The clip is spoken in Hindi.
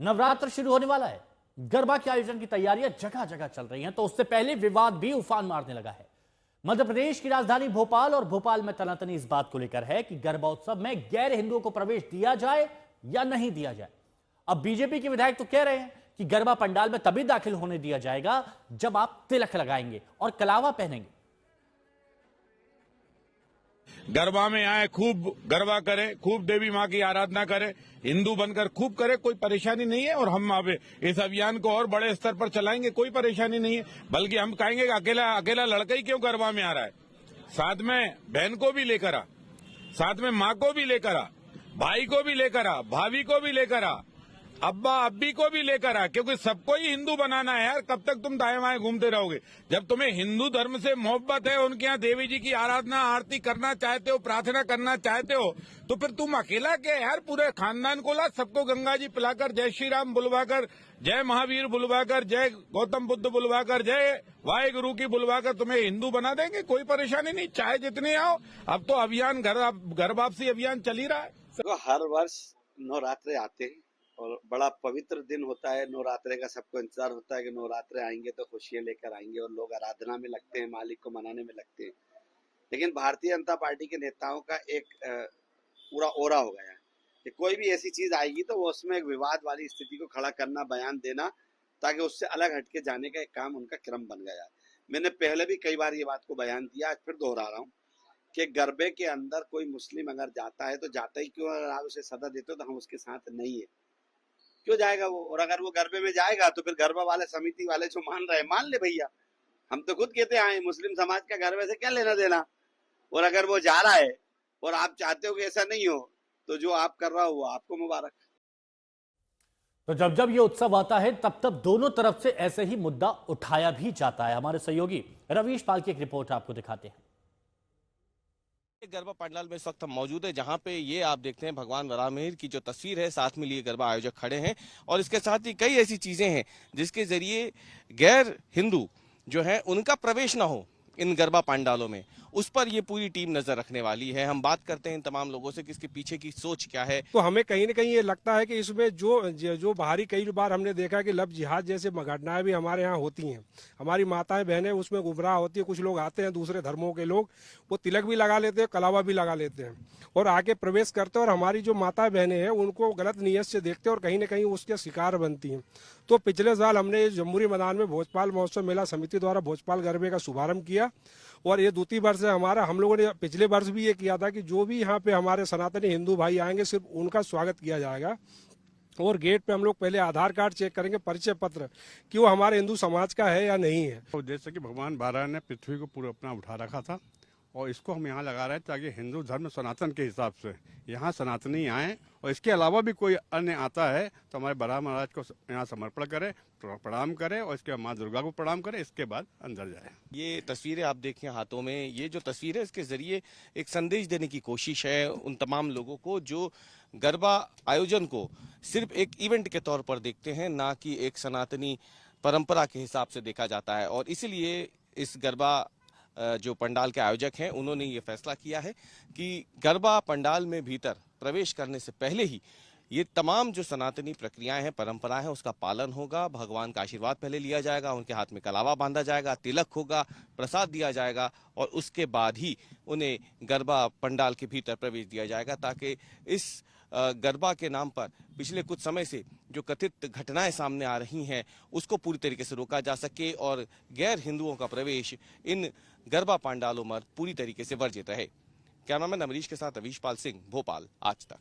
नवरात्र शुरू होने वाला है। गरबा के आयोजन की तैयारियां जगह जगह चल रही हैं, तो उससे पहले विवाद भी उफान मारने लगा है। मध्य प्रदेश की राजधानी भोपाल और भोपाल में तनातनी इस बात को लेकर है कि गरबा उत्सव में गैर हिंदुओं को प्रवेश दिया जाए या नहीं दिया जाए। अब बीजेपी के विधायक तो कह रहे हैं कि गरबा पंडाल में तभी दाखिल होने दिया जाएगा जब आप तिलक लगाएंगे और कलावा पहनेंगे। गरबा में आए, खूब गरबा करे, खूब देवी माँ की आराधना करे, हिंदू बनकर खूब करे, कोई परेशानी नहीं है। और हम अब इस अभियान को और बड़े स्तर पर चलाएंगे, कोई परेशानी नहीं है। बल्कि हम कहेंगे कि अकेला लड़का ही क्यों गरबा में आ रहा है, साथ में बहन को भी लेकर आ, साथ में माँ को भी लेकर आ, भाई को भी लेकर आ, भाभी को भी लेकर आ, अब्बा अब्बी को भी लेकर आ, क्योंकि सबको ही हिंदू बनाना है यार। कब तक तुम दाएं बाएं घूमते रहोगे? जब तुम्हें हिंदू धर्म से मोहब्बत है, उनके यहाँ देवी जी की आराधना आरती करना चाहते हो, प्रार्थना करना चाहते हो, तो फिर तुम अकेला क्या यार, पूरे खानदान को ला, सबको गंगा जी पिलाकर, जय श्री राम बुलवाकर, जय महावीर बुलवाकर, जय गौतम बुद्ध बुलवाकर, जय वाहेगुरु की बुलवाकर तुम्हें हिंदू बना देंगे। कोई परेशानी नहीं, चाहे जितने आओ। अब तो अभियान घर वापसी अभियान चल ही रहा है। हर वर्ष नवरात्रे आते हैं और बड़ा पवित्र दिन होता है। नवरात्रे का सबको इंतजार होता है कि नवरात्रे आएंगे तो खुशियां लेकर आएंगे और लोग आराधना में लगते हैं, मालिक को मनाने में लगते हैं। लेकिन भारतीय जनता पार्टी के नेताओं का एक पूरा ओरा हो गया है कि कोई भी ऐसी चीज आएगी तो वो उसमें एक विवाद वाली स्थिति को खड़ा करना, बयान देना, ताकि उससे अलग हटके जाने का एक काम उनका क्रम बन गया है। मैंने पहले भी कई बार ये बात को बयान दिया, आज फिर दोहरा रहा हूँ कि गरबे के अंदर कोई मुस्लिम अगर जाता है तो जाता ही क्यों, अगर आप उसे सदा देते हो तो हम उसके साथ नहीं है, क्यों जाएगा वो? और अगर वो गरबे में जाएगा तो फिर गरबा वाले समिति वाले जो मान रहे हैं मान ले भैया, हम तो खुद कहते आए मुस्लिम समाज का गरबे से क्या लेना देना। और अगर वो जा रहा है और आप चाहते हो कि ऐसा नहीं हो, तो जो आप कर रहा हो वो आपको मुबारक। तो जब जब ये उत्सव आता है तब तब दोनों तरफ से ऐसे ही मुद्दा उठाया भी जाता है। हमारे सहयोगी रवीश पाल की एक रिपोर्ट आपको दिखाते हैं। गरबा पंडाल में इस वक्त हम मौजूद है, जहां पे ये आप देखते हैं भगवान वराहमिहिर की जो तस्वीर है, साथ में लिए गरबा आयोजक खड़े हैं और इसके साथ ही कई ऐसी चीजें हैं जिसके जरिए गैर हिंदू जो है उनका प्रवेश ना हो इन गरबा पंडालों में। उस पर ये पूरी टीम नजर रखने वाली है। हम बात करते हैं इन तमाम लोगों से कि इसके पीछे की सोच क्या है। तो हमें कहीं ना कहीं ये लगता है कि इसमें जो बाहरी कई बार हमने देखा कि लव जिहाद जैसे घटनाएं भी हमारे यहाँ होती हैं। हमारी माताएं बहनें उसमें गुमराह होती है। कुछ लोग आते हैं दूसरे धर्मों के लोग, वो तिलक भी लगा लेते हैं, कलावा भी लगा लेते हैं और आके प्रवेश करते हैं और हमारी जो माताएं बहनें हैं उनको गलत नीयत से देखते हैं और कहीं ना कहीं उसके शिकार बनती हैं। तो पिछले साल हमने जम्बूरी मैदान में भोजपाल महोत्सव मेला समिति द्वारा भोजपाल गरबे का शुभारंभ किया और ये दूसरी वर्ष है हमारा। हम लोगों ने पिछले वर्ष भी ये किया था कि जो भी यहाँ पे हमारे सनातनी हिंदू भाई आएंगे सिर्फ उनका स्वागत किया जाएगा और गेट पे हम लोग पहले आधार कार्ड चेक करेंगे, परिचय पत्र कि वो हमारे हिंदू समाज का है या नहीं है। तो जैसे कि भगवान बारह ने पृथ्वी को पूरा अपना उठा रखा था और इसको हम यहाँ लगा रहे हैं ताकि हिंदू धर्म सनातन के हिसाब से यहाँ सनातनी आए और इसके अलावा भी कोई अन्य आता है तो हमारे बराह महाराज को यहाँ समर्पण करे, प्रणाम करे और इसके बाद माँ दुर्गा को प्रणाम करे, इसके बाद अंदर जाए। ये तस्वीरें आप देखें हाथों में, ये जो तस्वीर है इसके जरिए एक संदेश देने की कोशिश है उन तमाम लोगों को जो गरबा आयोजन को सिर्फ एक इवेंट के तौर पर देखते हैं, ना कि एक सनातनी परंपरा के हिसाब से देखा जाता है। और इसीलिए इस गरबा जो पंडाल के आयोजक हैं उन्होंने ये फैसला किया है कि गरबा पंडाल में भीतर प्रवेश करने से पहले ही ये तमाम जो सनातनी प्रक्रियाएं हैं, परंपराएं हैं, उसका पालन होगा। भगवान का आशीर्वाद पहले लिया जाएगा, उनके हाथ में कलावा बांधा जाएगा, तिलक होगा, प्रसाद दिया जाएगा और उसके बाद ही उन्हें गरबा पंडाल के भीतर प्रवेश दिया जाएगा, ताकि इस गरबा के नाम पर पिछले कुछ समय से जो कथित घटनाएं सामने आ रही हैं उसको पूरी तरीके से रोका जा सके और गैर हिंदुओं का प्रवेश इन गरबा पंडालों में पूरी तरीके से वर्जित रहे। कैमरामैन अमरीश के साथ रवीश पाल सिंह, भोपाल, आज तक।